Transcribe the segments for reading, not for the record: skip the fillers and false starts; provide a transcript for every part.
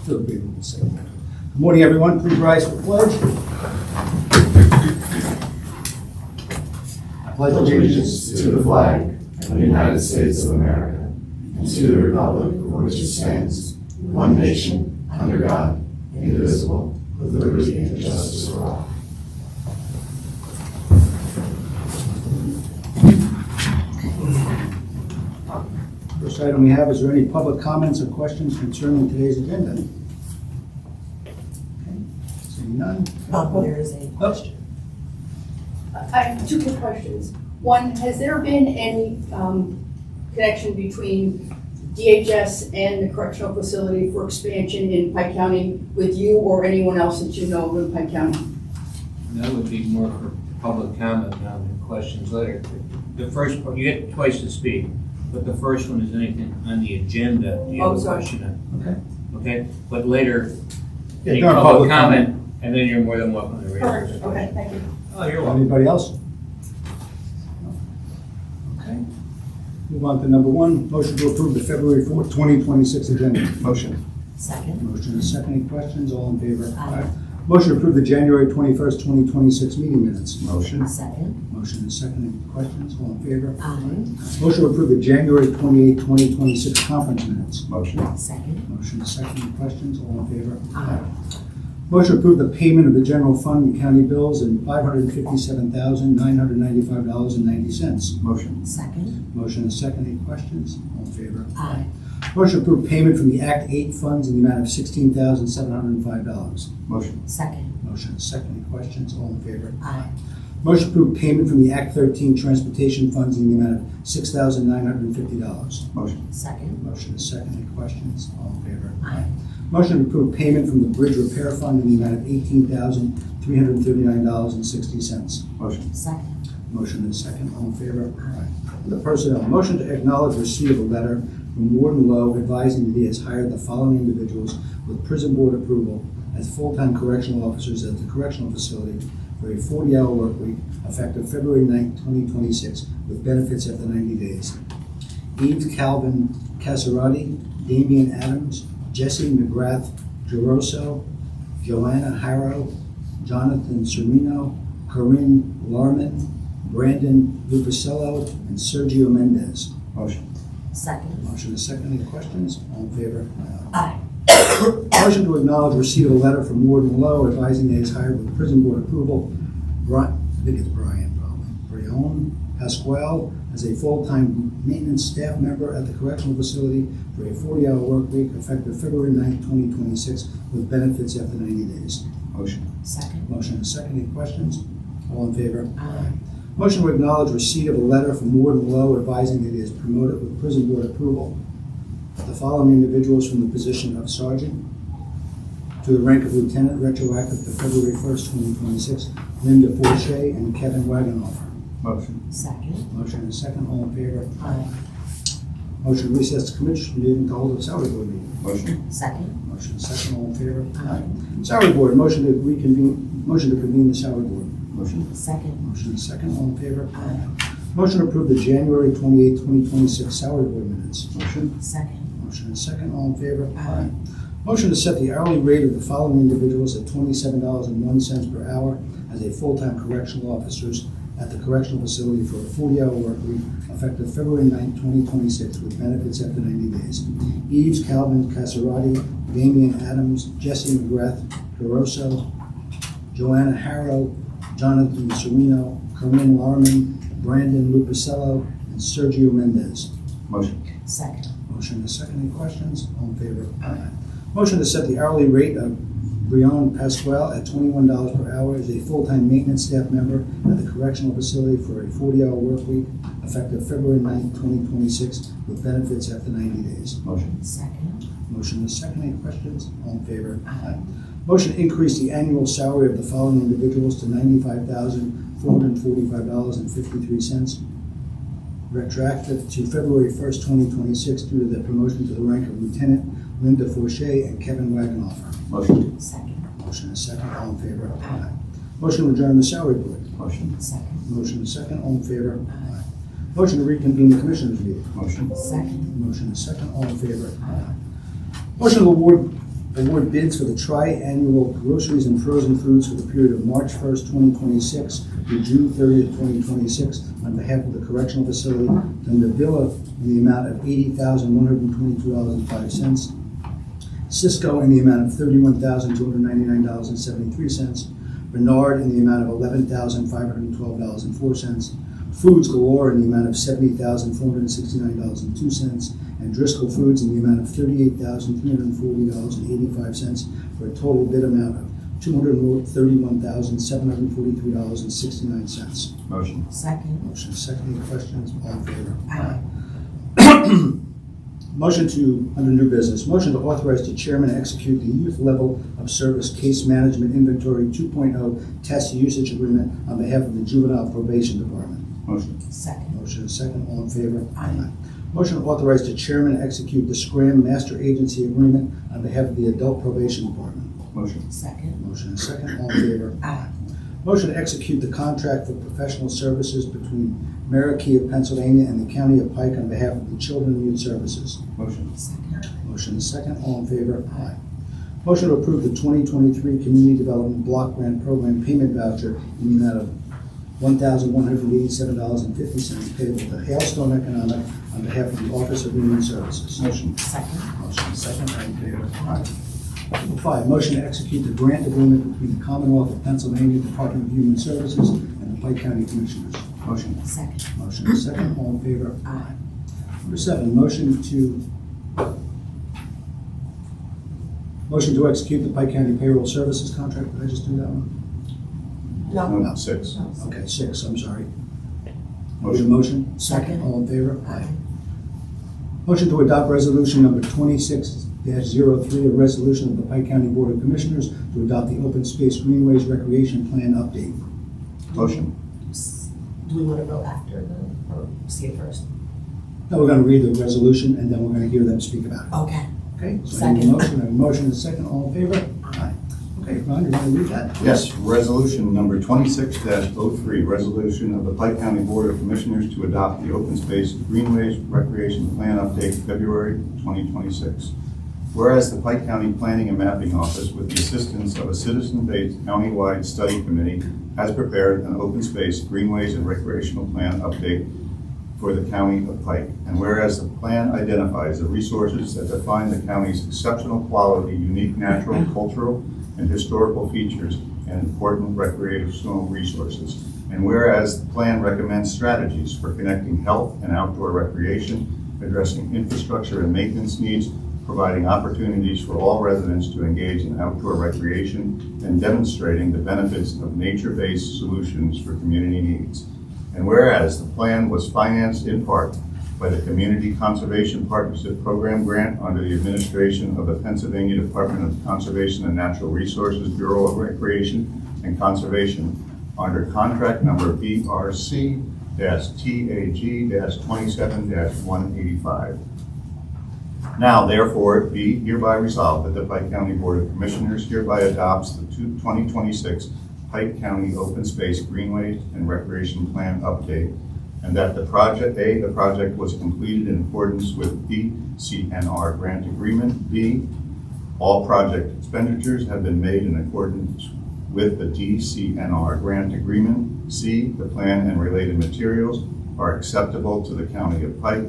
To agree with the second. Good morning, everyone. Please rise for the pledge. I pledge Allegiance to the flag of the United States of America and to the republic for which it stands, one nation, under God, indivisible, with liberty and justice for all. First item we have, is there any public comments or questions concerning today's agenda? Okay. Seeing none. There is a question. I have two quick questions. One, has there been any connection between DHS and the correctional facility for expansion in Pike County with you or anyone else that you know of in Pike County? That would be more for public comment now than questions later. The first part, you get twice to speak, but the first one is anything on the agenda. Do you have a sorry. question on? Okay. Okay, but later, Yeah, any during public comment, and then you're more than welcome to raise your Perfect, okay, thank you. Oh, you're welcome. Anybody else? No. Okay. Move on to number one, motion to approve the February 4th, 2026 agenda. Motion. Second. Motion and second. Any questions? All in favor? Aye. Motion to approve the January 21st, 2026 meeting minutes. Motion. Second. Motion and second. Any questions? All in favor? Aye. Motion to approve the January 28th, 2026 conference minutes. Motion. Second. Motion and second. Any questions? All in favor? Aye. Motion to approve the payment of the general fund and county bills in $557,995.90. Motion. Second. Motion and second. Any questions? All in favor? Aye. Motion to approve payment from the Act 8 funds in the amount of $16,705. Motion. Second. Motion and second. Any questions? All in favor? Aye. Motion to approve payment from the Act 13 transportation funds in the amount of $6,950. Motion. Second. Motion is second. Any questions? All in favor? Aye. Motion to approve payment from the bridge repair fund in the amount of $18,339.60. Motion. Second. Motion is second. All in favor? Aye. The personnel. Motion to acknowledge receipt of a letter from Warden Lowe advising that he has hired the following individuals with prison board approval as full-time correctional officers at the correctional facility for a 40-hour work week effective February 9, 2026 with benefits after 90 days. Eves Calvin Casarati, Damian Adams, Jesse McGrath Geroso, Joanna Harrow, Jonathan Serino, Corinne Larman, Brandon Lupicello, and Sergio Mendez. Motion. Second. Motion is second. Any questions? All in favor? Aye. Motion to acknowledge receipt of a letter from Warden Lowe advising that he is hired with prison board approval. I think it's Brian, probably. Brian Pasquale as a full-time maintenance staff member at the correctional facility for a 40-hour work week effective February 9, 2026 with benefits after 90 days. Motion. Second. Motion is second. Any questions? All in favor? Aye. Motion to acknowledge receipt of a letter from Warden Lowe advising that he is promoted with prison board approval. The following individuals from the position of sergeant to the rank of lieutenant retroactive to February 1st, 2026, Linda Forche and Kevin Wagenhofer. Motion. Second. Motion is second. All in favor? Aye. Motion to recess the commission meeting to hold a salary board meeting. Motion. Second. Motion is second. All in favor? Aye. Salary board. Motion to convene the salary board. Motion. Second. Motion is second. All in favor? Aye. Motion to approve the January 28, 2026 salary board minutes. Motion. Second. Motion is second. All in favor? Aye. Motion to set the hourly rate of the following individuals at $27.01 per hour as a full-time correctional officers at the correctional facility for a 40-hour work week effective February 9, 2026 with benefits after 90 days. Eves Calvin Casarati, Damian Adams, Jesse McGrath Caroso, Joanna Harrow, Jonathan Serino, Corinne Larman, Brandon Lupicello, and Sergio Mendez. Motion. Second. Motion is second. Any questions? All in favor? Aye. Motion to set the hourly rate of Brian Pasquale at $21 per hour as a full-time maintenance staff member at the correctional facility for a 40-hour work week effective February 9, 2026 with benefits after 90 days. Motion. Second. Motion is second. Any questions? All in favor? Aye. Motion to increase the annual salary of the following individuals to $95,445.53 retroactive to February 1st, 2026 due to the promotion to the rank of lieutenant Linda Forche and Kevin Wagenhofer. Motion. Second. Motion is second. All in favor? Aye. Motion to adjourn the salary board. Motion. Second. Motion is second. All in favor? Aye. Motion to reconvene the commissioners meeting. Motion. Second. Motion is second. All in favor? Motion to award award bids for the tri-annual groceries and frozen foods for the period of March 1st, 2026 through June 30th, 2026 on behalf of the correctional facility to the Villa in the amount of $80,122.05, Cisco in the amount of $31,299.73, Bernard in the amount of $11,512.04, Foods Galore in the amount of $70,469.02, and Driscoll Foods in the amount of $38,340.85 for a total bid amount of $231,743.69. Motion. Second. Motion second. Any questions? All in favor? Aye. Motion to, under new business, motion to authorize the chairman to execute the youth level of service case management inventory 2.0 test usage agreement on behalf of the juvenile probation department. Motion. Second. Motion second. All in favor? Aye. Motion to authorize the chairman to execute the Scram Master Agency Agreement on behalf of the Adult Probation Department. Motion. Second. Motion second. All in favor? Aye. Motion to execute the contract for professional services between Marquis of Pennsylvania and the County of Pike on behalf of the Children and Youth Services. Motion. Second. Motion second. All in favor? Aye. Motion to approve the 2023 Community Development Block Grant Program payment voucher in the amount of $1,187.50 payable to Hailstone Economic on behalf of the Office of Human Services. Motion. Second. Motion second. All in favor? Aye. Number 5, motion to execute the grant agreement between the Commonwealth of Pennsylvania Department of Human Services and the Pike County Commissioners. Motion. Second. Motion second. All in favor? Aye. Number 7, motion to execute the Pike County Payroll Services contract. Did I just do that one? No. No, 6. No. Okay, 6, I'm sorry. Motion. Motion? Second. All in favor? Aye. Motion to adopt resolution number 26-03, a resolution of the Pike County Board of Commissioners to adopt the Open Space Greenways Recreation Plan update. Motion. Do we want to go after or see it first? Now we're going to read the resolution and then we're going to hear them speak about it. Okay. Okay, so I need a Second. motion, I have a motion and a second, all in favor? Aye. Okay, Ron, you want to read that? Yes, resolution number 26-03, resolution of the Pike County Board of Commissioners to adopt the Open Space Greenways Recreation Plan update February 2026. Whereas the Pike County Planning and Mapping Office, with the assistance of a citizen-based countywide study committee, has prepared an open space greenways and recreational plan update for the County of Pike. And whereas the plan identifies the resources that define the county's exceptional quality, unique natural, cultural, and historical features, and important recreational resources. And whereas the plan recommends strategies for connecting health and outdoor recreation, addressing infrastructure and maintenance needs, providing opportunities for all residents to engage in outdoor recreation, and demonstrating the benefits of nature-based solutions for community needs. And whereas the plan was financed in part by the Community Conservation Partnership Program grant under the administration of the Pennsylvania Department of Conservation and Natural Resources Bureau of Recreation and Conservation under contract number BRC-TAG-27-185. Now, therefore, it be hereby resolved that the Pike County Board of Commissioners hereby adopts the 2026 Pike County Open Space Greenway and Recreation Plan update, and that the project was completed in accordance with the CNR grant agreement. B, all project expenditures have been made in accordance with the DCNR grant agreement. C, the plan and related materials are acceptable to the County of Pike.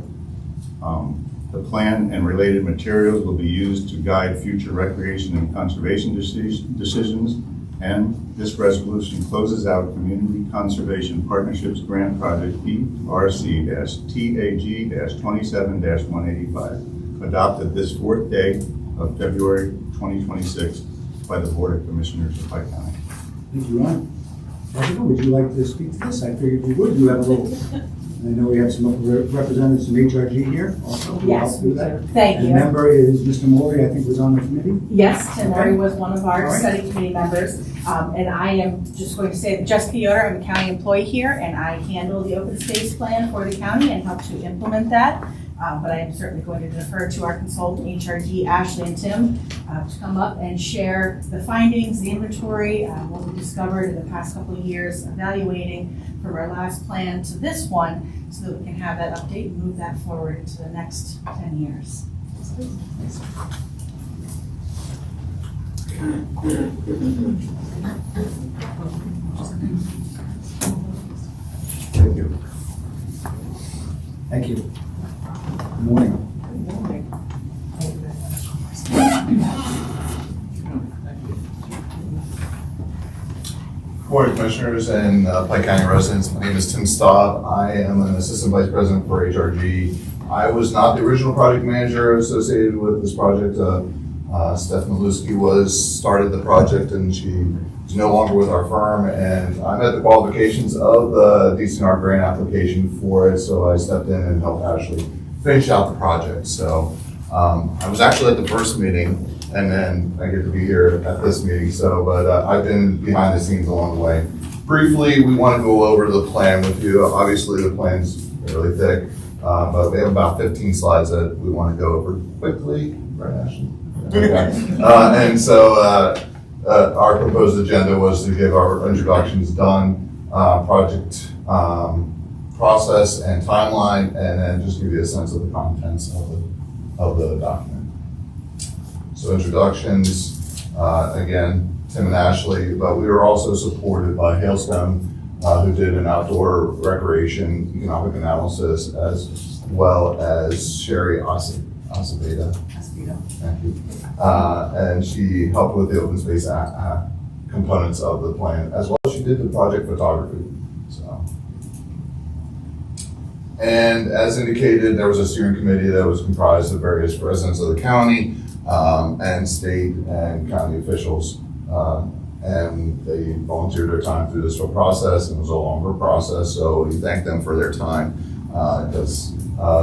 The plan and related materials will be used to guide future recreation and conservation decisions. And this resolution closes out Community Conservation Partnerships Grant Project BRC-TAG-27-185, adopted this 4th day of February 2026 by the Board of Commissioners of Pike County. Thank you, Ron. Jessica, would you like to speak to this? I figured you would. You have a little, I know we have some representatives from HRG here also. who Yes, helped do that. Thank And you. member is Mr. Morley, I think was on the committee. Yes, Tim Okay. Murray was one of our All right. study committee members. And I am just going to say that Jessica Yoder, I'm a county employee here, and I handle the open space plan for the county and help to implement that. But I am certainly going to defer to our consultant, HRG, Ashley and Tim, to come up and share the findings, the inventory, what we discovered in the past couple of years, evaluating from our last plan to this one, so that we can have that update and move that forward into the next 10 years. Thank you. Thank you. Good morning. Board of Commissioners and Pike County residents, my name is Tim Staub. I am an Assistant Vice President for HRG. I was not the original project manager associated with this project. Steph Maluski started the project, and she is no longer with our firm, and I met the qualifications of the DCNR grant application for it, so I stepped in and helped Ashley finish out the project. So I was actually at the first meeting, and then I get to be here at this meeting. So, but I've been behind the scenes along the way. Briefly, we want to go over the plan with you. Obviously, the plan's really thick, but we have about 15 slides that we want to go over quickly. Right, Ashley? Okay. And so our proposed agenda was to get our introductions done, project process and timeline, and then just give you a sense of the contents of the document. So introductions, again, Tim and Ashley, but we were also supported by Hailstone, who did an outdoor recreation economic analysis, as well as Sherry Aceveda. Thank you. And she helped with the open space components of the plan, as well as she did the project photography. So. And as indicated, there was a steering committee that was comprised of various residents of the county, and state and county officials, and they volunteered their time through this whole process, and it was a longer process, so we thank them for their time, because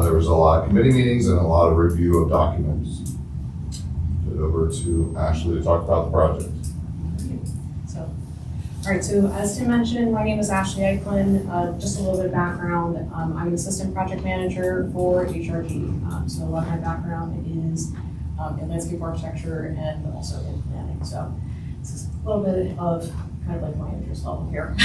there was a lot of committee meetings and a lot of review of documents. Put it over to Ashley to talk about the project. So, all right, so as Tim mentioned, my name is Ashley Eichlin. Just a little bit of background. I'm an assistant project manager for HRG. So a lot of my background is in landscape architecture and also in planning. So this is a little bit of kind of like my interest level here.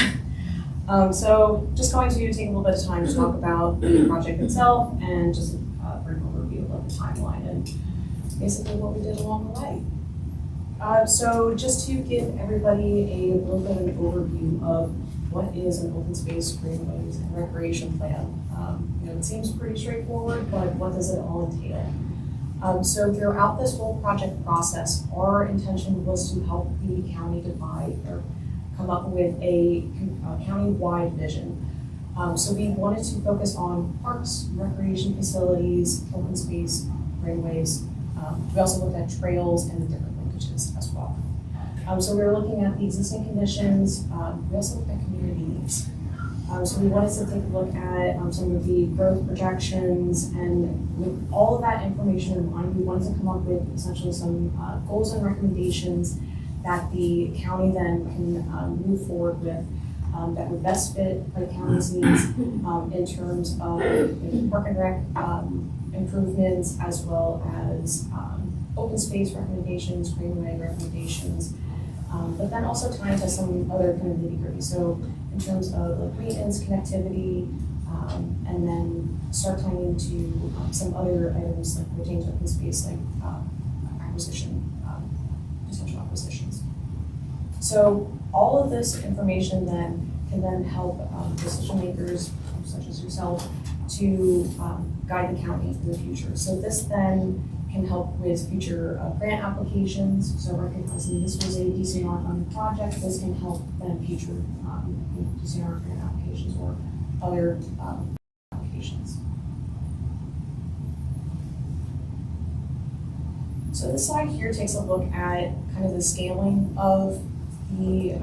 So just going to take a little bit of time to talk about the project itself and just a brief overview of the timeline and basically what we did along the way. So just to give everybody a little bit of an overview of what is an open space, greenways, and recreation plan. It seems pretty straightforward, but what does it all entail? So throughout this whole project process, our intention was to help the county divide or come up with a county-wide vision. So we wanted to focus on parks, recreation facilities, open space, greenways. We also looked at trails and the different linkages as well. So we were looking at the existing conditions. We also looked at community needs. So we wanted to take a look at some of the growth projections, and with all of that information in mind, we wanted to come up with essentially some goals and recommendations that the county then can move forward with that would best fit Pike County's needs in terms of park and rec improvements, as well as open space recommendations, greenway recommendations, but then also tying to some other kind of nitty-gritty. So in terms of like maintenance, connectivity, and then start tying into some other items like pertaining to open space, like acquisition, potential acquisitions. So all of this information then can then help decision makers, such as yourself, to guide the county in the future. So this then can help with future grant applications. So recognizing this was a DCNR funded project, this can help then future DCNR grant applications or other applications. So this slide here takes a look at kind of the scaling of the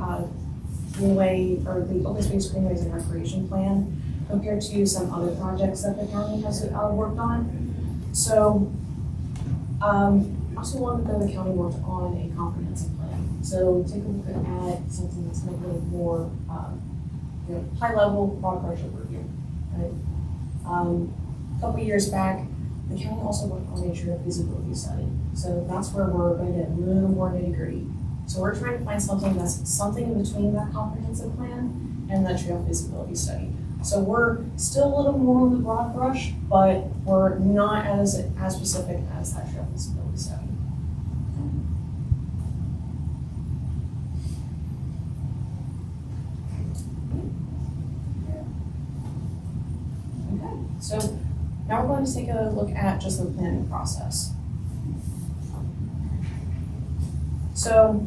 greenway or the open space greenways and recreation plan compared to some other projects that the county has worked on. So also long ago, the county worked on a comprehensive plan. So take a look at something that's a little more high level, broad brush overview. Right? A couple years back, the county also worked on a trail feasibility study. So that's where we're going to get a little more nitty gritty. So we're trying to find something that's something in between that comprehensive plan and that trail feasibility study. So we're still a little more on the broad brush, but we're not as specific as that trail feasibility study. So now we're going to take a look at just the planning process. So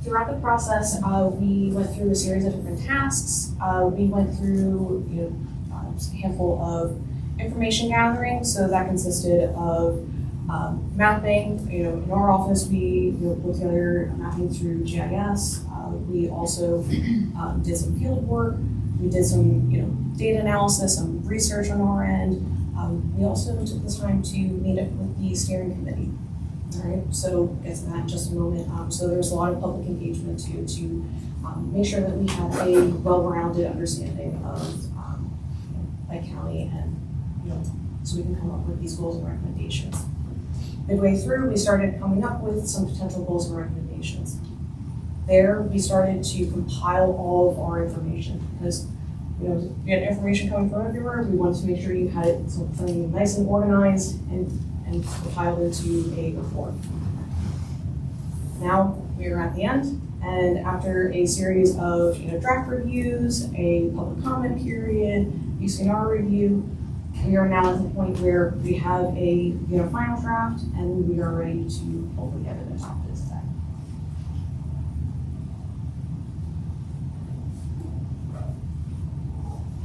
throughout the process, we went through a series of different tasks. We went through, a handful of information gathering. So that consisted of mapping. In our office, we put together mapping through GIS. We also did some field work. We did some, data analysis, some research on our end. We also took this time to meet up with the steering committee. All right, so we'll get to that in just a moment. So there's a lot of public engagement to make sure that we have a well-rounded understanding of Pike County, and so we can come up with these goals and recommendations. Midway through, we started coming up with some potential goals and recommendations. There, we started to compile all of our information because we had information coming from everywhere. We wanted to make sure you had something nice and organized and compiled into a report. Now we are at the end, and after a series of draft reviews, a public comment period, UCNR review, we are now at the point where we have a final draft, and we are ready to hopefully get it adopted today.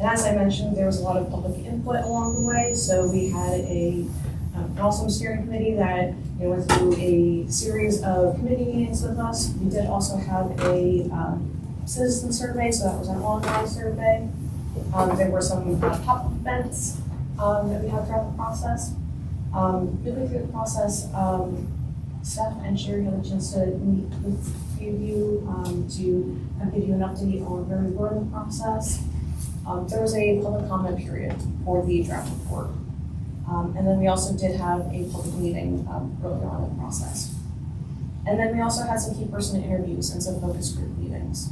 And as I mentioned, there was a lot of public input along the way, so we had an awesome steering committee that went through a series of committee meetings with us. We did also have a citizen survey, so that was an online survey. There were some pop-up events that we had throughout the process. Midway through the process, Steph and Sherry had a chance to meet with a few of you to give you an update on where we were in the process. There was a public comment period for the draft report. And then we also did have a public meeting early on in the process. And then we also had some key person interviews and some focus group meetings.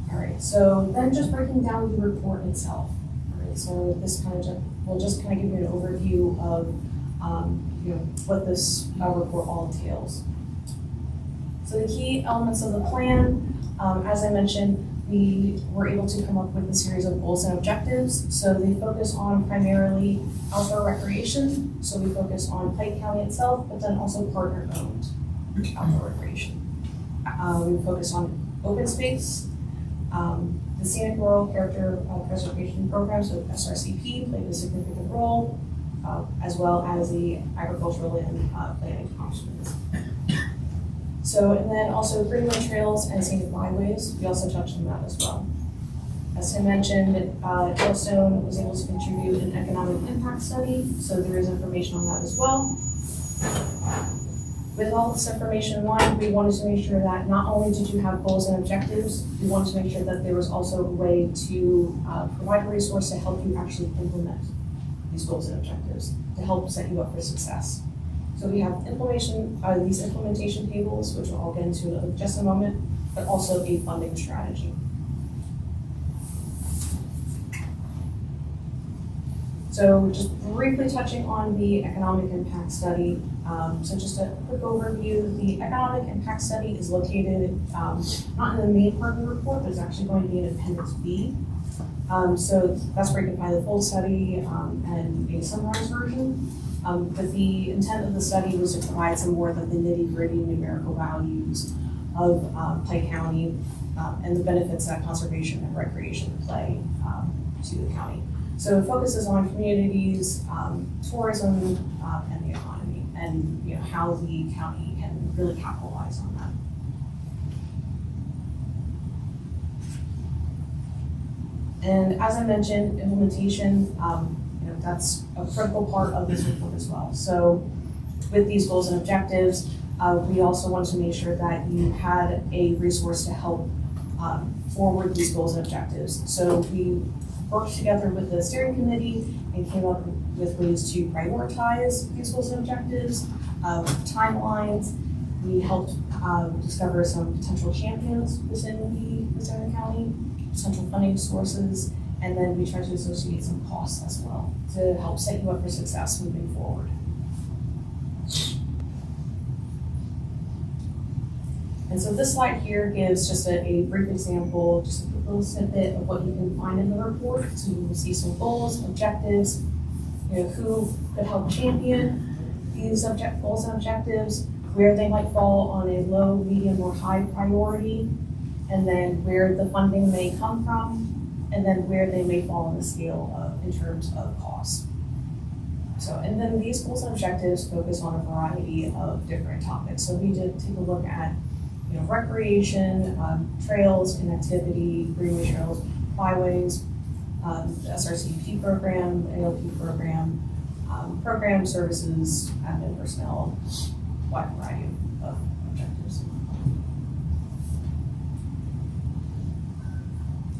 All right, so then just breaking down the report itself. All right, so this we'll just kind of give you an overview of what this report all entails. So the key elements of the plan, as I mentioned, we were able to come up with a series of goals and objectives. So they focus on primarily outdoor recreation. So we focus on Pike County itself, but then also partner-owned outdoor recreation. We focus on open space, the Scenic Rural Character Preservation Program, so SRCP played a significant role, as well as the agricultural land planning accomplishments. So, and then also greenway trails and scenic byways, we also touched on that as well. As Tim mentioned, Yellowstone was able to contribute an economic impact study, so there is information on that as well. With all this information in mind, we wanted to make sure that not only did you have goals and objectives, we wanted to make sure that there was also a way to provide a resource to help you actually implement these goals and objectives, to help set you up for success. So we have these implementation tables, which I'll get into in just a moment, but also a funding strategy. So just briefly touching on the economic impact study. So just a quick overview, the economic impact study is located not in the main part of the report, but it's actually going to be in Appendix B. So that's breaking by the full study and a summarized version. But the intent of the study was to provide some more of the nitty-gritty numerical values of Pike County and the benefits that conservation and recreation play to the county. So it focuses on communities, tourism, and the economy, and how the county can really capitalize on that. And as I mentioned, implementation. That's a critical part of this report as well. So with these goals and objectives, we also wanted to make sure that you had a resource to help forward these goals and objectives. So we worked together with the steering committee and came up with ways to prioritize these goals and objectives, timelines. We helped discover some potential champions within the county, potential funding sources, and then we try to associate some costs as well to help set you up for success moving forward. And so this slide here gives just a brief example, just a quick little snippet of what you can find in the report. So you will see some goals, objectives, who could help champion these goals and objectives, where they might fall on a low, medium, or high priority, and then where the funding may come from, and then where they may fall on the scale in terms of cost. So, and then these goals and objectives focus on a variety of different topics. So we did take a look at, recreation, trails, connectivity, greenway trails, byways, the SRCP program, ALP program, program services, admin personnel, wide variety of objectives.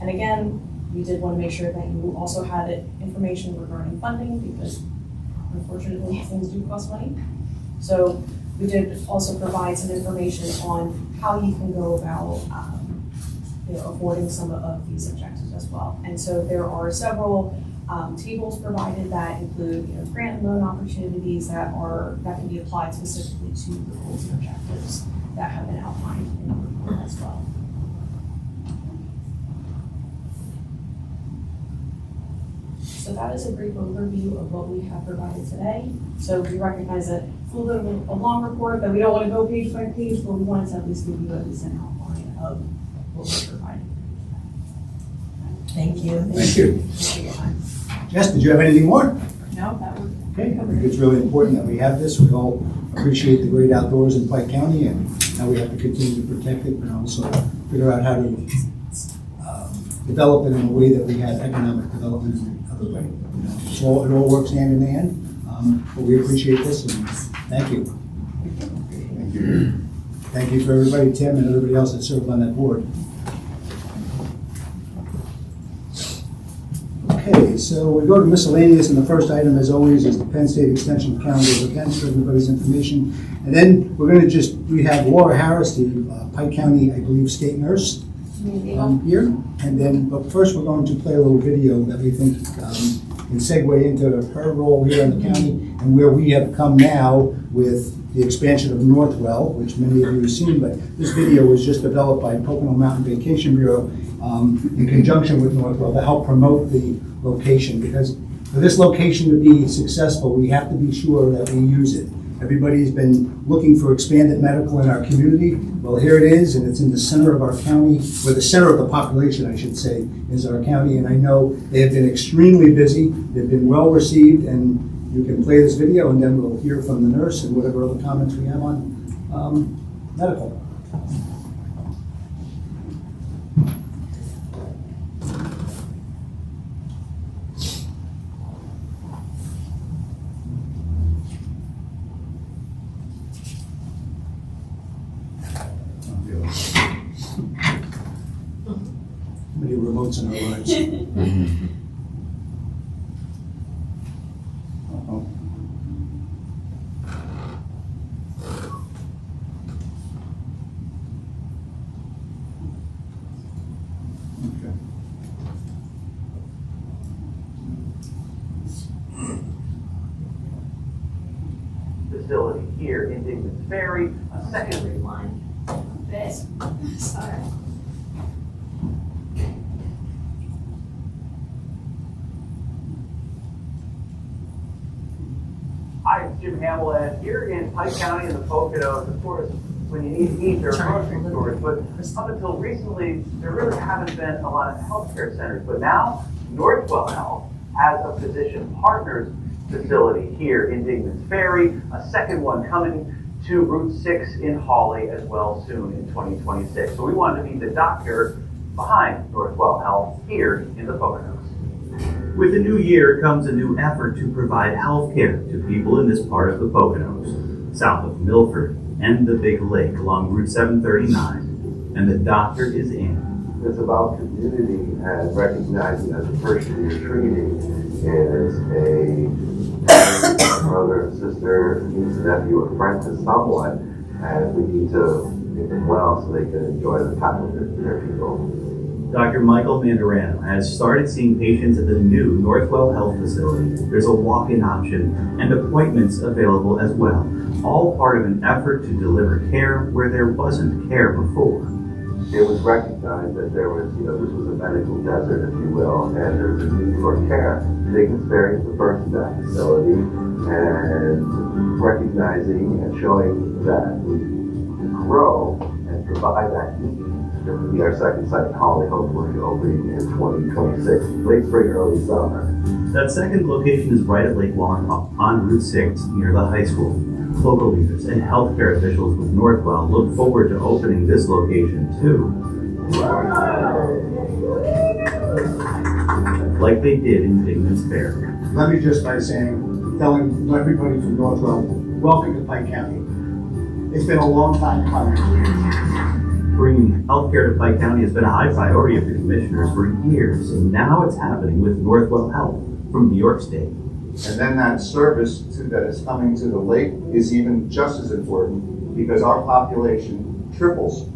And again, we did want to make sure that you also had information regarding funding, because unfortunately things do cost money. So we did also provide some information on how you can go about affording some of these objectives as well. And so there are several tables provided that include grant and loan opportunities that can be applied specifically to the goals and objectives that have been outlined in the report as well. So that is a brief overview of what we have provided today. So we recognize that it's a little bit of a long report, that we don't want to go page by page, but we wanted to at least give you at least an outline of what we're providing. Thank you. Thank you. Thank you for your time. Jess, did you have anything more? No, that was. Okay, I think it's really important that we have this. We all appreciate the great outdoors in Pike County, and now we have to continue to protect it, but also figure out how to develop it in a way that we have economic development in the other way. So it all works hand in hand, but we appreciate this, and thank you. Thank you. Thank you for everybody, Tim, and everybody else that served on that board. Okay, so we go to miscellaneous, and the first item, as always, is the Penn State Extension calendar of events for everybody's information. And then we're going to we have Laura Harris, the Pike County, I believe, state nurse, here. And then, but first we're going to play a little video that we think can segue into her role here in the county and where we have come now with the expansion of Northwell, which many of you have seen, but this video was just developed by Pocono Mountain Vacation Bureau in conjunction with Northwell to help promote the location, because for this location to be successful, we have to be sure that we use it. Everybody's been looking for expanded medical in our community. Well, here it is, and it's in the center of our county, or the center of the population, I should say, is our county. And I know they have been extremely busy. They've been well received, and you can play this video, and then we'll hear from the nurse and whatever other comments we have on medical. Many remotes in our lives. Uh-oh. Okay. Facility here in Dignan's Ferry, a second Rewind. This. Sorry. Hi, it's Jim Hamill, and here in Pike County in the Poconos, of course, when you need to eat, there are grocery stores, but up until recently, there really haven't been a lot of healthcare centers. But now, Northwell Health has a physician partners facility here in Dignan's Ferry, a second one coming to Route 6 in Hawley as well soon in 2026. So we wanted to be the doctor behind Northwell Health here in the Poconos. With the new year comes a new effort to provide health care to people in this part of the Poconos, south of Milford and the Big Lake along Route 739, and the doctor is in. It's about community and recognizing that the person you're treating is a brother, sister, niece, nephew, or friend to someone, and we need to make them well so they can enjoy the time with their people. Dr. Michael Mandarano has started seeing patients at the new Northwell Health facility. There's a walk-in option and appointments available as well, all part of an effort to deliver care where there wasn't care before. it was recognized that there was, this was a medical desert, if you will, and there was a need for care. Dignus Ferry is the first of that facility, and recognizing and showing that we grow and provide that need. This will be our second site in Holly, hopefully opening in 2026, late spring, early summer. That second location is right at Lake Wallenpauck on Route 6 near the high school. Local leaders and healthcare officials with Northwell look forward to opening this location too. Like they did in Dignus Ferry. Let me just by telling everybody from Northwell, welcome to Pike County. It's been a long time coming. Bringing healthcare to Pike County has been a high priority of the commissioners for years, and now it's happening with Northwell Health from New York State. And then that service that is coming to the lake is even just as important because our population triples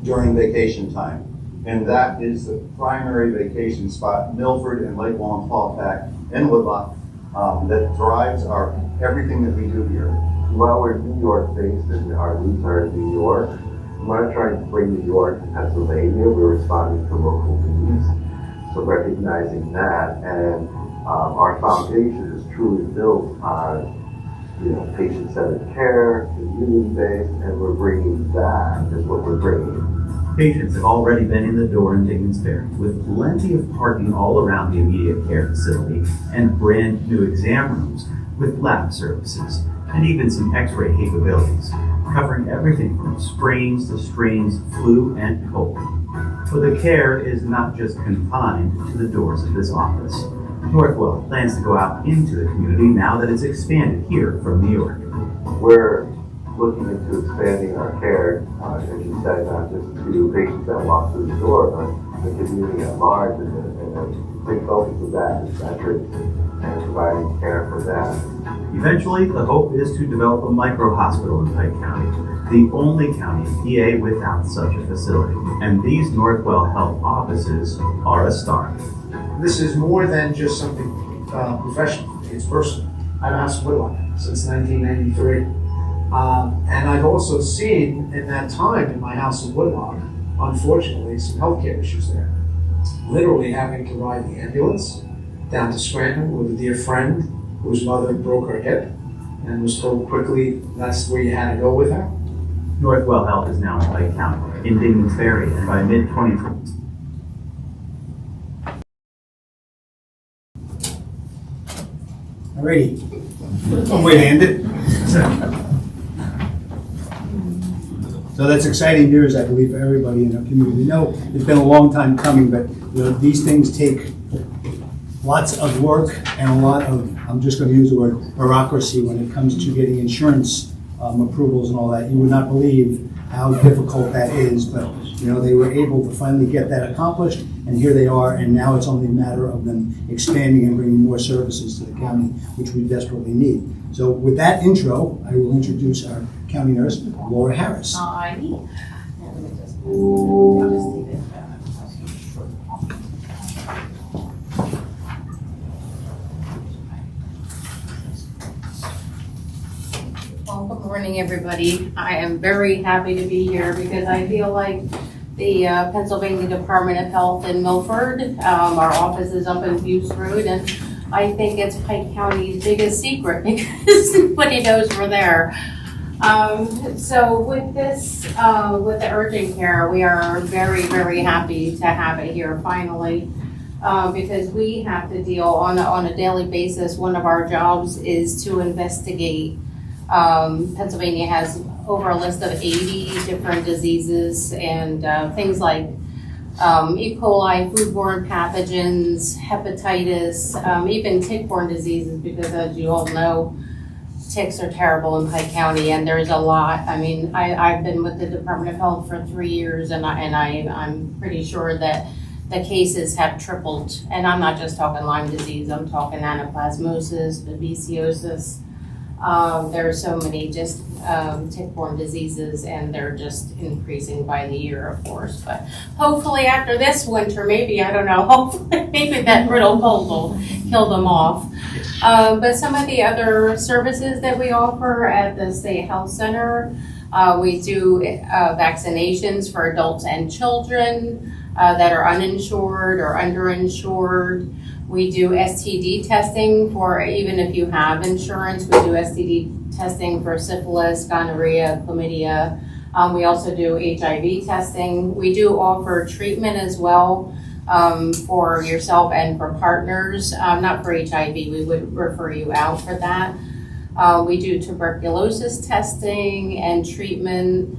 during vacation time. And that is the primary vacation spot, Milford and Lake Wallenpauck and Woodloch, that drives everything that we do here. While we're New York based and our roots are in New York, we're not trying to bring New York to Pennsylvania. We're responding to local needs. So recognizing that, and our foundation is truly built on, patient-centered care, community-based, and we're bringing that is what we're bringing. Patients have already been in the door in Dignus Ferry with plenty of parking all around the immediate care facility and brand new exam rooms with lab services and even some x-ray capabilities, covering everything from sprains to strains, flu, and cold. But the care is not just confined to the doors of this office. Northwell plans to go out into the community now that it's expanded here from New York. We're looking into expanding our care, as you said, not just to patients that walk through the door, but the community at large, and a big focus of that is veterans and providing care for them. Eventually, the hope is to develop a micro-hospital in Pike County, the only county in PA without such a facility. And these Northwell Health offices are a start. This is more than just something professional, it's personal. I've asked Woodloch since 1993. And I've also seen in that time in my house in Woodloch, unfortunately, some healthcare issues there. Literally having to ride the ambulance down to Scranton with a dear friend whose mother broke her hip and was told quickly that's where you had to go with her. Northwell Health is now in Pike County, in Dignus Ferry, and by mid-2020. Alrighty. One way to end it. So that's exciting news, I believe, for everybody in our community. We know it's been a long time coming, but these things take lots of work and a lot of, I'm just going to use the word bureaucracy when it comes to getting insurance approvals and all that. You would not believe how difficult that is, but they were able to finally get that accomplished, and here they are, and now it's only a matter of them expanding and bringing more services to the county, which we desperately need. So with that intro, I will introduce our county nurse, Laura Harris. Alrighty. Well, good morning, everybody. I am very happy to be here because I feel like the Pennsylvania Department of Health in Milford, our office is up in Buse Road, and I think it's Pike County's biggest secret because nobody knows we're there. So with this, with the urgent care, we are very, very happy to have it here finally. Because we have to deal on a daily basis. One of our jobs is to investigate. Pennsylvania has over a list of 80 different diseases and things like E. coli, foodborne pathogens, hepatitis, even tick-borne diseases, because as you all know, ticks are terrible in Pike County, and there's a lot. I mean, I've been with the Department of Health for 3 years, and I'm pretty sure that the cases have tripled. And I'm not just talking Lyme disease, I'm talking anaplasmosis, babesiosis. There are so many just tick-borne diseases, and they're just increasing by the year, of course. But hopefully after this winter, maybe, I don't know, hopefully maybe that brittle cold will kill them off. But some of the other services that we offer at the State Health Center, We do vaccinations for adults and children that are uninsured or underinsured. We do STD testing for, even if you have insurance, we do STD testing for syphilis, gonorrhea, chlamydia. We also do HIV testing. We do offer treatment as well for yourself and for partners. Not for HIV, we would refer you out for that. We do tuberculosis testing and treatment.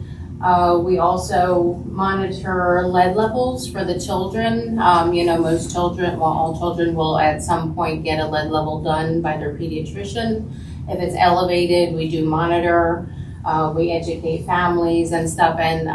We also monitor lead levels for the children. Most children, well, all children will at some point get a lead level done by their pediatrician. If it's elevated, we do monitor. We educate families and stuff, and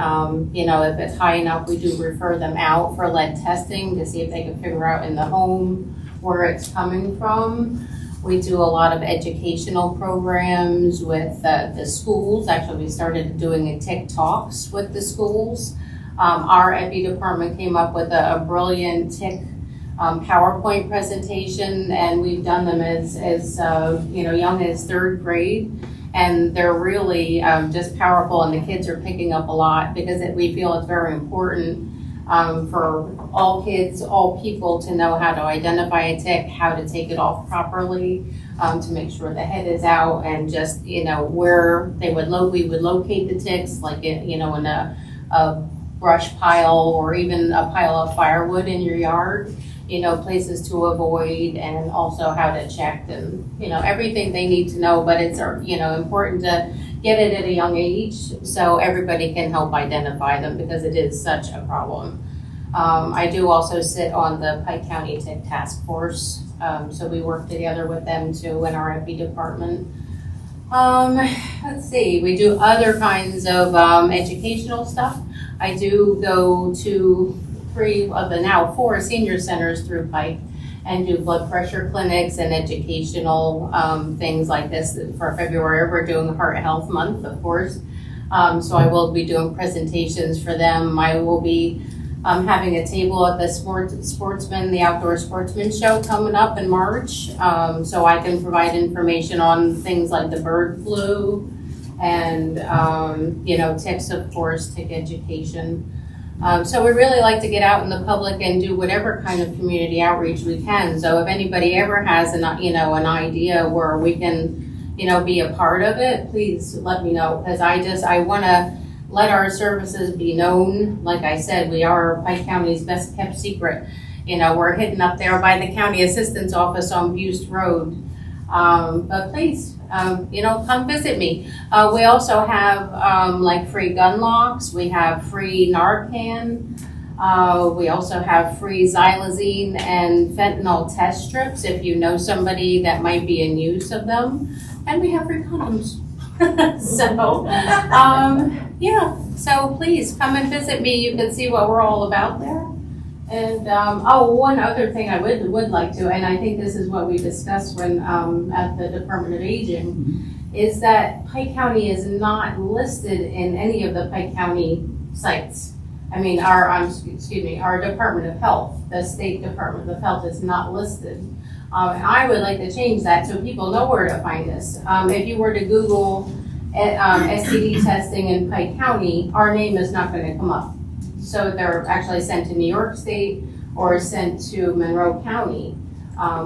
if it's high enough, we do refer them out for lead testing to see if they can figure out in the home where it's coming from. We do a lot of educational programs with the schools. Actually, we started doing tick talks with the schools. Our EPI department came up with a brilliant tick PowerPoint presentation, and we've done them as young as 3rd grade. And they're really just powerful, and the kids are picking up a lot because we feel it's very important for all kids, all people to know how to identify a tick, how to take it off properly, to make sure the head is out, and just, where we would locate the ticks, like in a brush pile or even a pile of firewood in your yard, places to avoid, and also how to check, and, everything they need to know, but it's, important to get it at a young age so everybody can help identify them because it is such a problem. I do also sit on the Pike County Tick Task Force, so we work together with them too in our EPI department. Let's see, we do other kinds of educational stuff. I do go to 3 of the now 4 senior centers through Pike and do blood pressure clinics and educational things like this. For February, we're doing Heart Health Month, of course. So I will be doing presentations for them. I will be having a table at the Outdoor Sportsman Show coming up in March. So I can provide information on things like the bird flu and, ticks, of course, tick education. So we really like to get out in the public and do whatever kind of community outreach we can. So if anybody ever has an idea where we can, be a part of it, please let me know, because I want to let our services be known. Like I said, we are Pike County's best kept secret. We're hidden up there by the county assistance office on Buste Road. But please, come visit me. We also have free gun locks. We have free Narcan. We also have free xylazine and fentanyl test strips if you know somebody that might be in use of them. And we have free condoms. So please come and visit me. You can see what we're all about there. And one other thing I would like to, and I think this is what we discussed when at the Department of Aging, is that Pike County is not listed in any of the Pike County sites. I mean, our Department of Health, the State Department of Health, is not listed. And I would like to change that so people know where to find us. If you were to Google STD testing in Pike County, our name is not going to come up. So they're actually sent to New York State or sent to Monroe County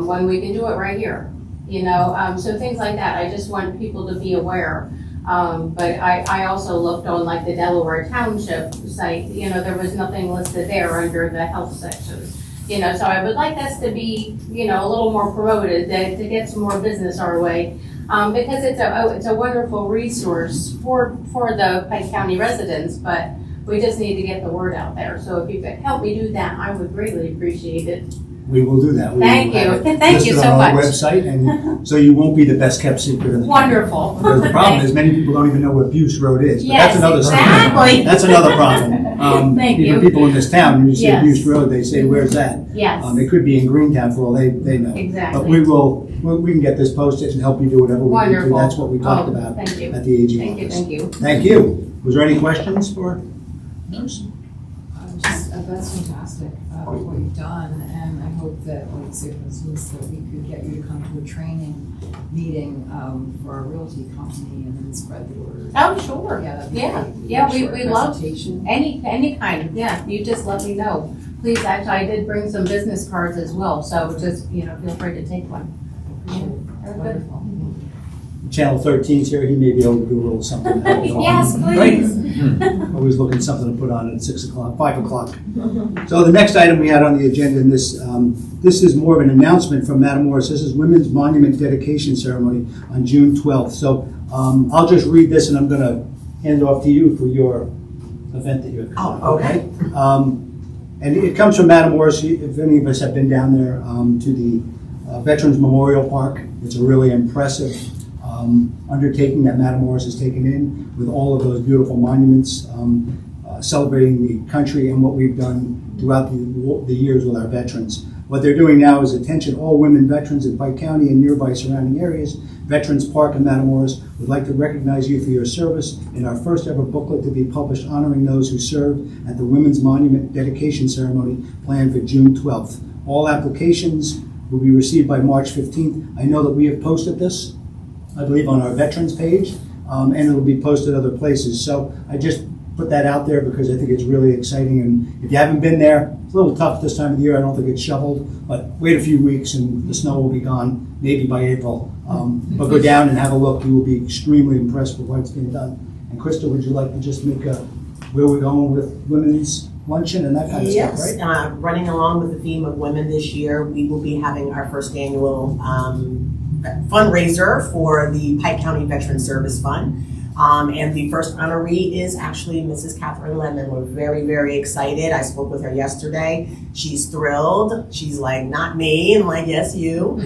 when we can do it right here. So things like that. I just want people to be aware. But I also looked on like the Delaware Township site. There was nothing listed there under the health section. So I would like us to be, a little more promoted, to get some more business our way, because it's a wonderful resource for the Pike County residents, but we just need to get the word out there. So if you could help me do that, I would greatly appreciate it. We will do that. Thank you. Thank you so on our much. website, and so you won't be the best kept secret in the county. Wonderful. Because the problem is many people don't even know where Buste Road is. But Yes, that's another exactly. That's another problem. Thank Even you. people in this town, when you say Yes. Buste Road, they say, "Where's that?" Yes. It could be in Greentown for all they know. Exactly. But we can get this posted and help you do whatever we need to. Wonderful. That's what we talked Oh, about thank you. at the AG Thank you. office. Thank you. Thank you. Was there any questions for nurse? That's fantastic, what you've done, and I hope that, like Sarah was that we could get you to come to a training meeting for our realty company and then spread the word. Oh, sure. Yeah, that'd be Yeah, great. yeah, Short we love presentation. any kind, yeah, you just let me know. Please, actually, I did bring some business cards as well, so just, feel free to take one. Yeah, very good. Wonderful. Channel 13's here, he may be able to do a little something. Yes, please. Always looking something to put on at 6 o'clock, 5 o'clock. So the next item we had on the agenda, and this is more of an announcement from Madam Morris. This is Women's Monument Dedication Ceremony on June 12th. So I'll just read this and I'm going to hand it off to you for your event that you have. Oh, okay. And it comes from Madam Morris. If any of us have been down there to the Veterans Memorial Park, it's a really impressive undertaking that Madam Morris has taken in with all of those beautiful monuments, celebrating the country and what we've done throughout the years with our veterans. What they're doing now is attention all women veterans in Pike County and nearby surrounding areas. Veterans Park and Madam Morris would like to recognize you for your service in our first ever booklet to be published honoring those who served at the Women's Monument Dedication Ceremony planned for June 12th. All applications will be received by March 15th. I know that we have posted this, I believe, on our veterans page, and it'll be posted other places. So I just put that out there because I think it's really exciting. And if you haven't been there, it's a little tough this time of the year. I don't think it's shoveled, but wait a few weeks and the snow will be gone, maybe by April. But go down and have a look. You will be extremely impressed with what's being done. And Krista, would you like to just make where we're going with women's luncheon and that kind of stuff, right? Yes, running along with the theme of women this year, we will be having our first annual fundraiser for the Pike County Veteran Service Fund. And the first honoree is actually Mrs. Catherine Lemon. We're very, very excited. I spoke with her yesterday. She's thrilled. She's like, not me. I'm like, yes, you.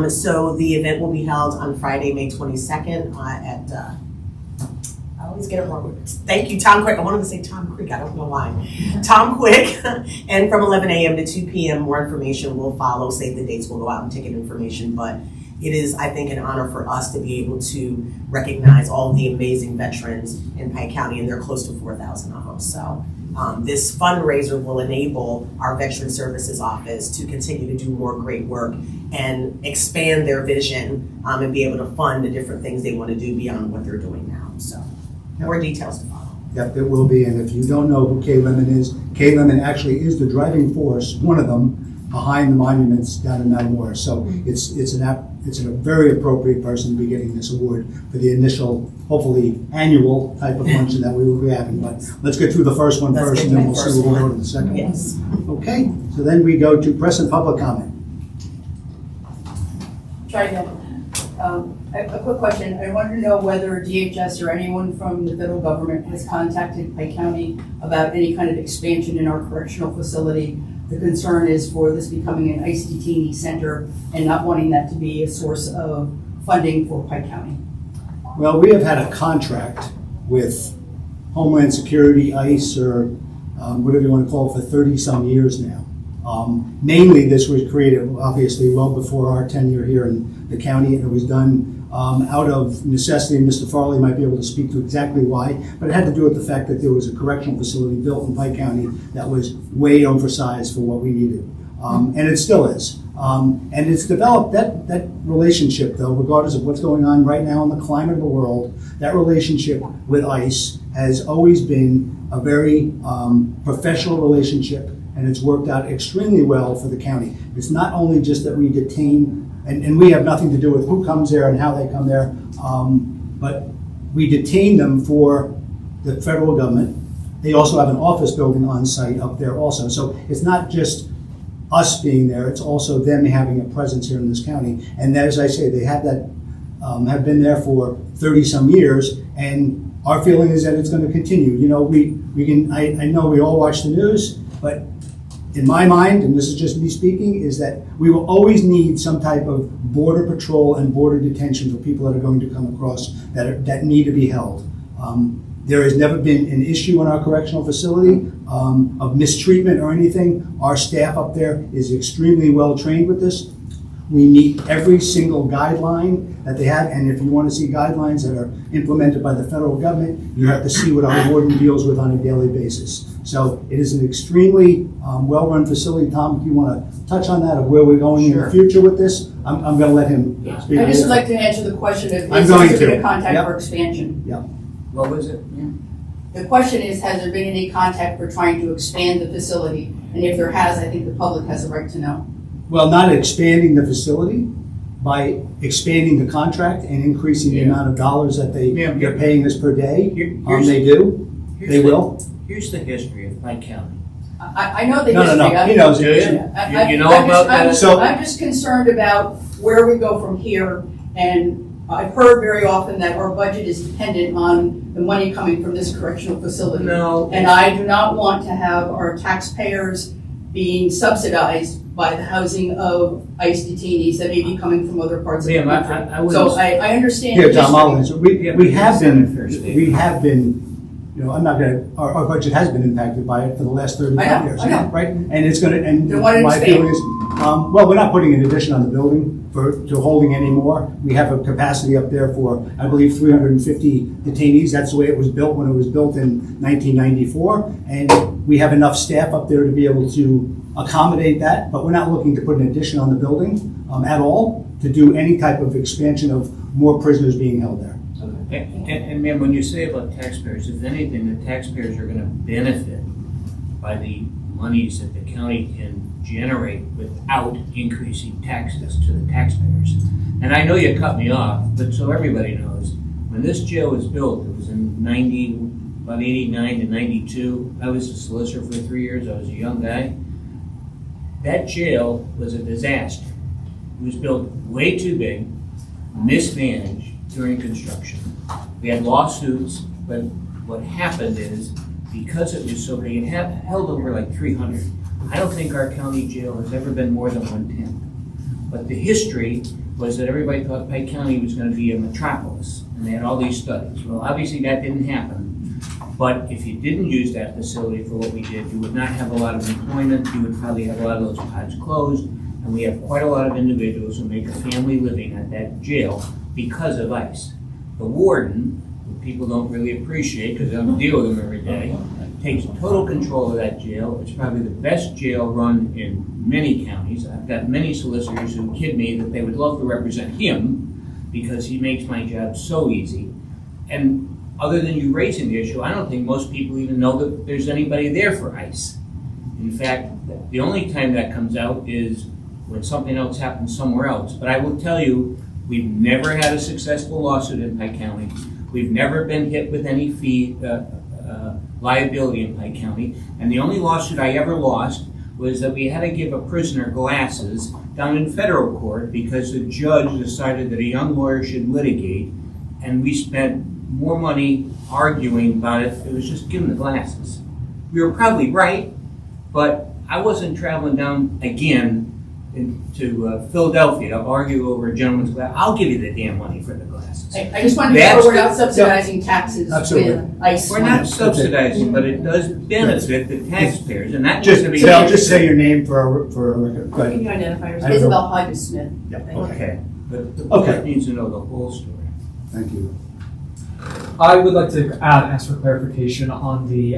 So the event will be held on Friday, May 22nd at, I always get it wrong. Thank you, Tom Quick. I wanted to say Tom Quick. I don't know why. Tom Quick. And from 11 a.m. to 2 p.m. more information will follow. Save the dates. We'll go out and ticket information. But it is, I think, an honor for us to be able to recognize all the amazing veterans in Pike County, and there are close to 4,000 of them. So this fundraiser will enable our Veteran Services Office to continue to do more great work and expand their vision and be able to fund the different things they want to do beyond what they're doing now. So more details to follow. Yep, there will be. And if you don't know who Kay Lemon is, Kay Lemon actually is the driving force, one of them, behind the monuments down in Madam Morris. So it's a very appropriate person to be getting this award for the initial, hopefully annual type of luncheon that we will be having. But let's get through the first one first, and then we'll see what we'll go to the second one. Okay, so then we go to press and public comment. Try again. A quick question. I wanted to know whether DHS or anyone from the federal government has contacted Pike County about any kind of expansion in our correctional facility. The concern is for this becoming an ICE detainee center and not wanting that to be a source of funding for Pike County. Well, we have had a contract with Homeland Security, ICE, or whatever you want to call it, for 30-some years now. Mainly this was created, obviously, well before our tenure here in the county, and it was done out of necessity, and Mr. Farley might be able to speak to exactly why, but it had to do with the fact that there was a correctional facility built in Pike County that was way oversized for what we needed, and it still is. And it's developed, that relationship, though, regardless of what's going on right now in the climate of the world, that relationship with ICE has always been a very professional relationship, and it's worked out extremely well for the county. It's not only just that we detain, and we have nothing to do with who comes there and how they come there, but we detain them for the federal government. They also have an office building on site up there also. So it's not just us being there, it's also them having a presence here in this county. And as I say, they have that, have been there for 30-some years, and our feeling is that it's going to continue. You know, I know we all watch the news, but in my mind, and this is just me speaking, is that we will always need some type of border patrol and border detention for people that are going to come across that need to be held. There has never been an issue in our correctional facility of mistreatment or anything. Our staff up there is extremely well trained with this. We meet every single guideline that they have, and if you want to see guidelines that are implemented by the federal government, you have to see what our warden deals with on a daily basis. So it is an extremely well-run facility. Tom, if you want to touch on that, of where we're going in Sure. the future with this, I'm going to let him speak. I just would like to answer the question of, I'm is going there to. been a contact Yep. for expansion? What was it? Yeah. The question is, has there been any contact for trying to expand the facility? And if there has, I think the public has a right to know. Well, not expanding the facility, by expanding the contract and increasing the Yeah. amount of dollars that Yeah. they're paying us per day. Here's- They do. here's They the- Will. Here's the history of Pike County. I know the No, history. no, no. I- He knows Do it. you? You know about that? So- I'm just concerned about where we go from here, and I've heard very often that our budget is dependent on the money coming from this correctional facility. No. And I do not want to have our taxpayers being subsidized by the housing of ICE detainees that may be coming from other parts of the Ma'am, country. I wouldn't. So I understand. Here, the Tom, I'll history. answer. We have Fair statement. been, you know, I'm not gonna, our budget has been impacted by it for the last 35 I know, years. I know. Right? And it's gonna, and Then why didn't my it stay? feeling is, well, we're not putting an addition on the building to holding any more. We have a capacity up there for, I believe, 350 detainees. That's the way it was built when it was built in 1994. And we have enough staff up there to be able to accommodate that, but we're not looking to put an addition on the building at all to do any type of expansion of more prisoners being held there. And ma'am, when you say about taxpayers, if anything, the taxpayers are gonna benefit by the monies that the county can generate without increasing taxes to the taxpayers. And I know you cut me off, but so everybody knows, when this jail was built, it was in about 89 to 92. I was a solicitor for 3 years, I was a young guy. That jail was a disaster. It was built way too big, mismanaged during construction. We had lawsuits, but what happened is, because it was so big, it held over like 300. I don't think our county jail has ever been more than 110. But the history was that everybody thought Pike County was going to be a metropolis, and they had all these studies. Well, obviously that didn't happen. But if you didn't use that facility for what we did, you would not have a lot of employment. You would probably have a lot of those pods closed. And we have quite a lot of individuals who make a family living at that jail because of ICE. The warden, who people don't really appreciate because they don't deal with them every day, takes total control of that jail. It's probably the best jail run in many counties. I've got many solicitors who kid me that they would love to represent him because he makes my job so easy. And other than you raising the issue, I don't think most people even know that there's anybody there for ICE. In fact, the only time that comes out is when something else happens somewhere else. But I will tell you, we've never had a successful lawsuit in Pike County. We've never been hit with any fee liability in Pike County. And the only lawsuit I ever lost was that we had to give a prisoner glasses down in federal court because the judge decided that a young lawyer should litigate, and we spent more money arguing about it. It was just give him the glasses. We were probably right, but I wasn't traveling down again to Philadelphia to argue over a gentleman's glass. I'll give you the damn money for the glasses. I just want to make sure we're not subsidizing taxes Absolutely. with ICE. We're not subsidizing, but it does benefit the taxpayers, and that needs Just, to be. Sal, just say your name for a record. Go Can ahead. you identify I yourself? don't know. Isabel Hodges Smith. Okay, but the Okay. public needs to know the whole story. Thank you. I would like to ask for clarification on the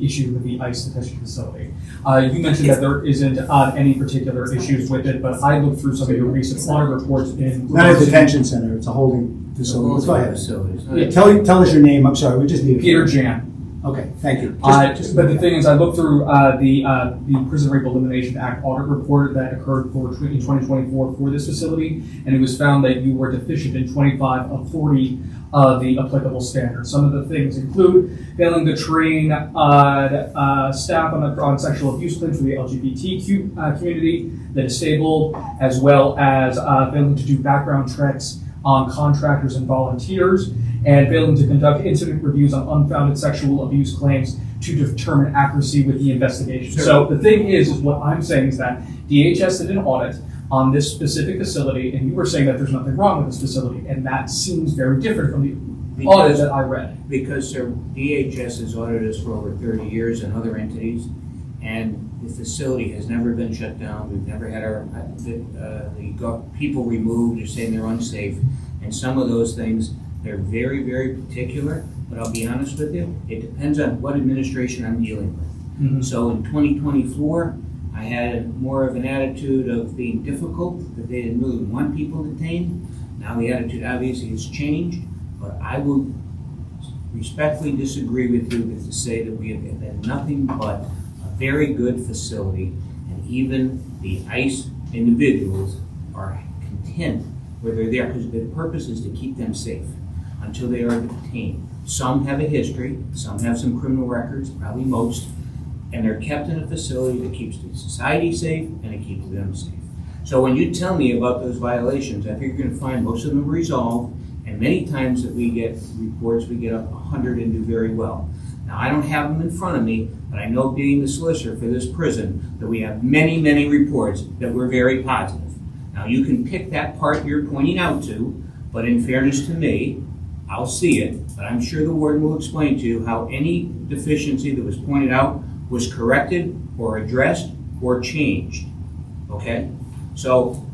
issue with the ICE detention facility. You mentioned that there isn't any particular issues with it, but I looked through some of your recent audit reports in. Not a detention center, it's a holding facility. Go ahead. Facilities. Yeah. Tell us your name, I'm sorry, we just need. Peter Jan. Okay, thank you. But the thing is, I looked through the Prison Rape Elimination Act audit report that occurred in 2024 for this facility, and it was found that you were deficient in 25 of 40 of the applicable standards. Some of the things include failing to train staff on sexual abuse claims for the LGBTQ community, the disabled, as well as failing to do background checks on contractors and volunteers, and failing to conduct incident reviews on unfounded sexual abuse claims to determine accuracy with the investigation. Sure. So the thing is what I'm saying is that DHS did an audit on this specific facility, and you were saying that there's nothing wrong with this facility, and that seems very different from the audit that I read. Because DHS has audited us for over 30 years and other entities, and the facility has never been shut down. We've never had the people removed or saying they're unsafe. And some of those things, they're very, very particular. but I'll be honest with you, it depends on what administration I'm dealing with. Mhm. So in 2024, I had more of an attitude of being difficult, that they didn't really want people detained. Now the attitude obviously has changed, but I will respectfully disagree with you to say that we have been nothing but a very good facility, and even the ICE individuals are content where they're there, because the purpose is to keep them safe until they are detained. Some have a history, some have some criminal records, probably most, and they're kept in a facility that keeps the society safe and it keeps them safe. So when you tell me about those violations, I think you're going to find most of them resolved, and many times that we get reports, we get up 100 and do very well. Now, I don't have them in front of me, but I know, being the solicitor for this prison, that we have many, many reports that were very positive. Now, you can pick that part you're pointing out to, but in fairness to me, I'll see it, but I'm sure the warden will explain to you how any deficiency that was pointed out was corrected or addressed or changed, okay? So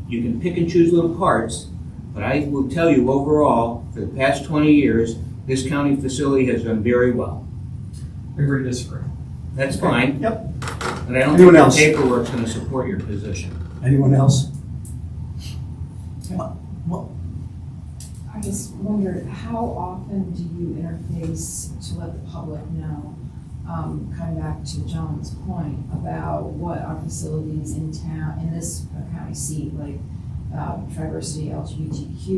you can pick and choose little parts, but I will tell you overall, for the past 20 years, this county facility has done very well. Agree to disagree. That's fine. Yep. But I don't Anyone think the else? paperwork's going to support your position. Anyone else? I just wondered, how often do you interface to let the public know, coming back to John's point, about what our facilities in town, in this county seat, like diversity, LGBTQ,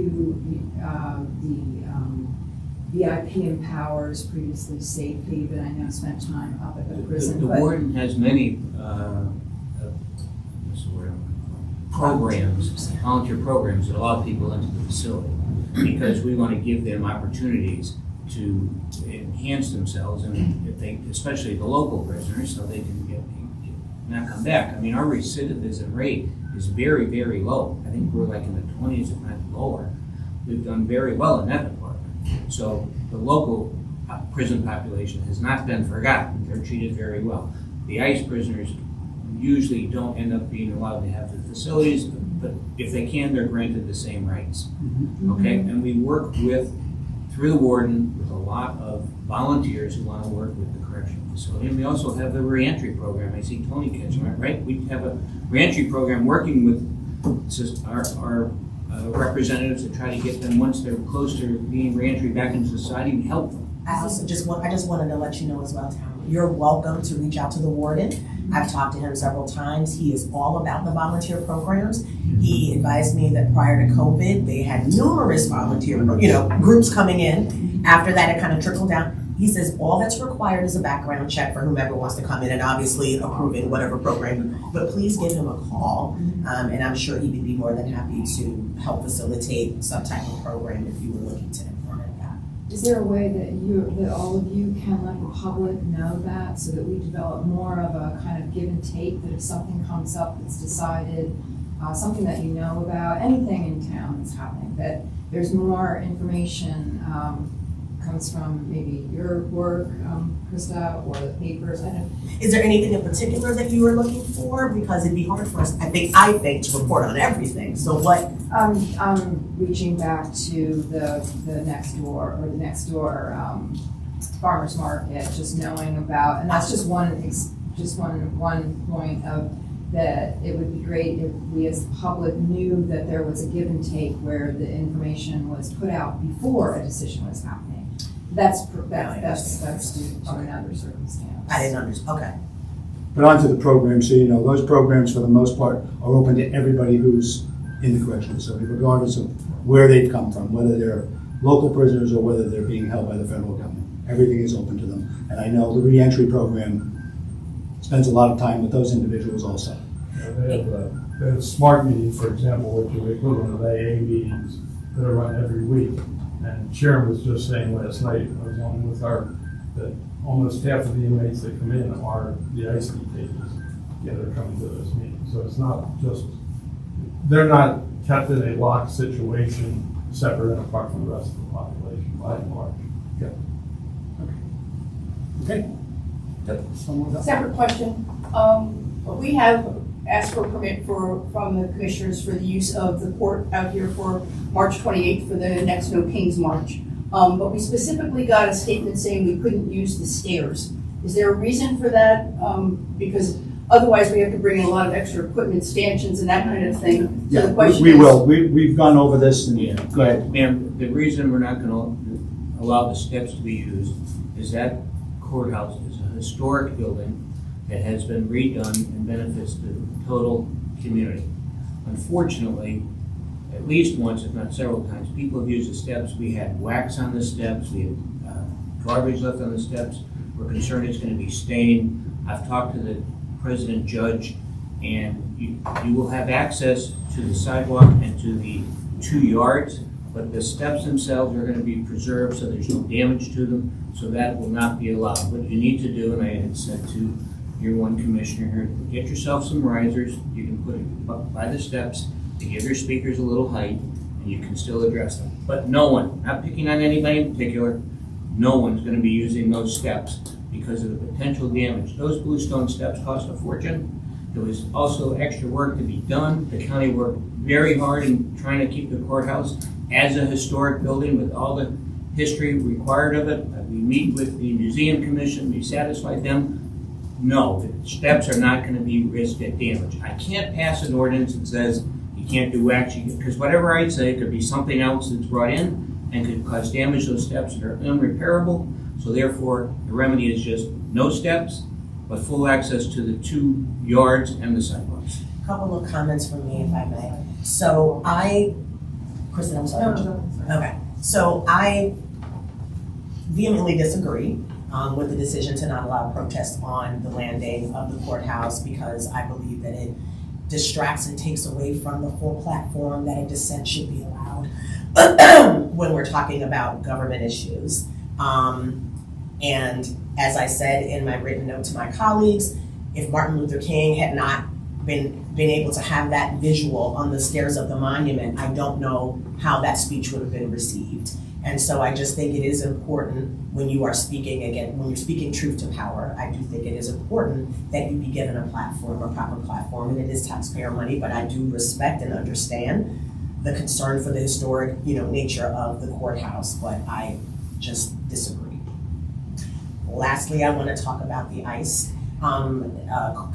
the VIP empowers, previously Safe Haven, I know spent time up at the prison. The but warden has many programs, volunteer programs that allow people into the facility, because we want to give them opportunities to enhance themselves, and if they, especially the local prisoners, so they can not come back. I mean, our recidivism rate is very, very low. I think we're like in the 20s, if not lower. We've done very well in that department. So the local prison population has not been forgotten. They're treated very well. The ICE prisoners usually don't end up being allowed to have the facilities, but if they can, they're granted the same rights. Okay, and we work with, through the warden, with a lot of volunteers who want to work with the correctional facility. And we also have the reentry program. I see Tony catching that, right? We have a reentry program working with our representatives to try to get them, once they're close to being reentry back into society, and help them. I just wanted to let you know as well, Tom, you're welcome to reach out to the warden. I've talked to him several times. He is all about the volunteer programs. He advised me that prior to COVID, they had numerous volunteer, groups coming in. After that, it kind of trickled down. He says all that's required is a background check for whomever wants to come in, and obviously approving whatever program. But please give him a call, and I'm sure he would be more than happy to help facilitate some type of program if you were looking to implement that. is there a way that all of you can let the public know that, so that we develop more of a kind of give and take, that if something comes up that's decided, something that you know about, anything in town that's happening, that there's more information comes from maybe your work, Krista, or the papers? I don't. Is there anything in particular that you were looking for? Because it'd be hard for us, I think, to report on everything. So what? Reaching back to the next door farmers market, just knowing about, and that's just one point of that. It would be great if we as the public knew that there was a give and take where the information was put out before a decision was happening. That's due to another circumstance. I didn't understand. Okay. But onto the program, so those programs for the most part are open to everybody who's in the correctional facility, regardless of where they've come from, whether they're local prisoners or whether they're being held by the federal government. Everything is open to them. And I know the reentry program spends a lot of time with those individuals also. They have SMART meetings, for example, which are the equivalent of AA meetings that are run every week. And Sharon was just saying last night, I was on with her, that almost half of the inmates that come in are the ICE detainees. Yeah, they're coming to those meetings. So it's not just, they're not kept in a locked situation separate and apart from the rest of the population by and large. Okay. Separate question. We have asked for a permit from the commissioners for the use of the court out here for March 28th for the Next No Kings March. but we specifically got a statement saying we couldn't use the stairs. Is there a reason for that? Because otherwise we have to bring in a lot of extra equipment, stanchions and that kind of thing. So the question We is- will. We've gone over this and go ahead. Ma'am, the reason we're not gonna allow the steps to be used is that courthouse is a historic building that has been redone and benefits the total community. Unfortunately, at least once, if not several times, people have used the steps. We had wax on the steps, we had garbage left on the steps. We're concerned it's gonna be stained. I've talked to the president judge, and you will have access to the sidewalk and to the 2 yards, but the steps themselves are gonna be preserved so there's no damage to them, so that will not be allowed. What you need to do, and I had said to your one commissioner here, get yourself some risers. You can put it by the steps to give your speakers a little height, and you can still address them. But no one, not picking on anybody in particular, no one's gonna be using those steps because of the potential damage. Those bluestone steps cost a fortune. There was also extra work to be done. The county worked very hard in trying to keep the courthouse as a historic building with all the history required of it. We meet with the museum commission, we satisfied them. No, the steps are not gonna be risked at damage. I can't pass an ordinance that says you can't do wax, because whatever I say could be something else that's brought in and could cause damage to those steps that are unrepairable. So therefore, the remedy is just no steps, but full access to the 2 yards and the sidewalks. Couple of comments from me, if I may. Kristen, I'm sorry. Okay, so I vehemently disagree with the decision to not allow protests on the landing of the courthouse, because I believe that it distracts and takes away from the full platform that a dissent should be allowed when we're talking about government issues. And as I said in my written note to my colleagues, if Martin Luther King had not been able to have that visual on the stairs of the monument, I don't know how that speech would have been received. And so I just think it is important when you are speaking, again, when you're speaking truth to power, I do think it is important that you be given a platform, a proper platform, and it is taxpayer money, but I do respect and understand the concern for the historic, nature of the courthouse, but I just disagree. Lastly, I want to talk about the ICE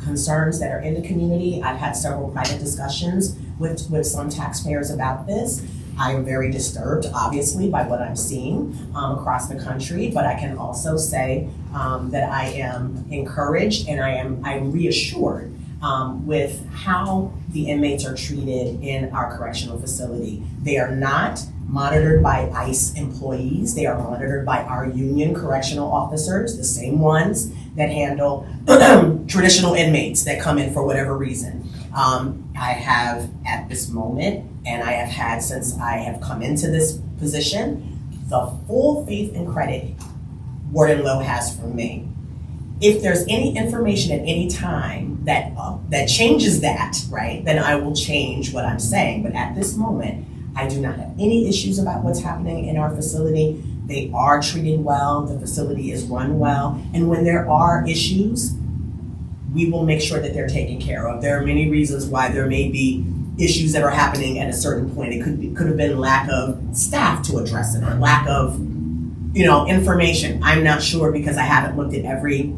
concerns that are in the community. I've had several private discussions with some taxpayers about this. I am very disturbed, obviously, by what I'm seeing across the country, but I can also say that I am encouraged and I'm reassured with how the inmates are treated in our correctional facility. They are not monitored by ICE employees. They are monitored by our union correctional officers, the same ones that handle traditional inmates that come in for whatever reason. I have at this moment, and I have had since I have come into this position, the full faith and credit Warden Lowe has for me. If there's any information at any time that changes that, right, then I will change what I'm saying. But at this moment, I do not have any issues about what's happening in our facility. They are treated well, the facility is run well, and when there are issues, we will make sure that they're taken care of. There are many reasons why there may be issues that are happening at a certain point. It could have been lack of staff to address it, or lack of, information. I'm not sure, because I haven't looked at every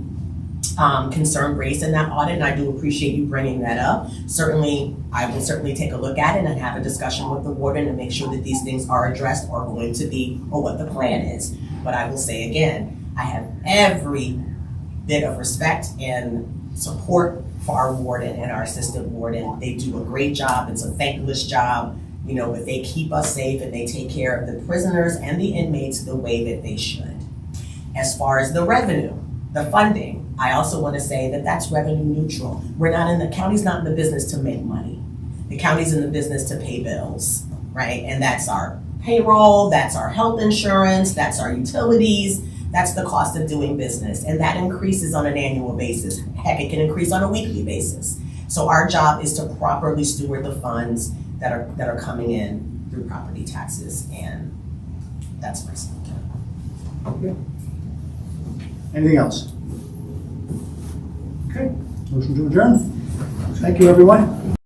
concern raised in that audit, and I do appreciate you bringing that up. Certainly, I will certainly take a look at it and have a discussion with the warden to make sure that these things are addressed or going to be, or what the plan is. But I will say again, I have every bit of respect and support for our warden and our assistant warden. They do a great job. It's a thankless job, but they keep us safe and they take care of the prisoners and the inmates the way that they should. As far as the revenue, the funding, I also want to say that that's revenue neutral. The county's not in the business to make money. The county's in the business to pay bills, right? And that's our payroll, that's our health insurance, that's our utilities, that's the cost of doing business. And that increases on an annual basis. Heck, it can increase on a weekly basis. So our job is to properly steward the funds that are coming in through property taxes, and that's my statement. Okay. Anything else? Okay, motion to adjourn. Thank you, everyone.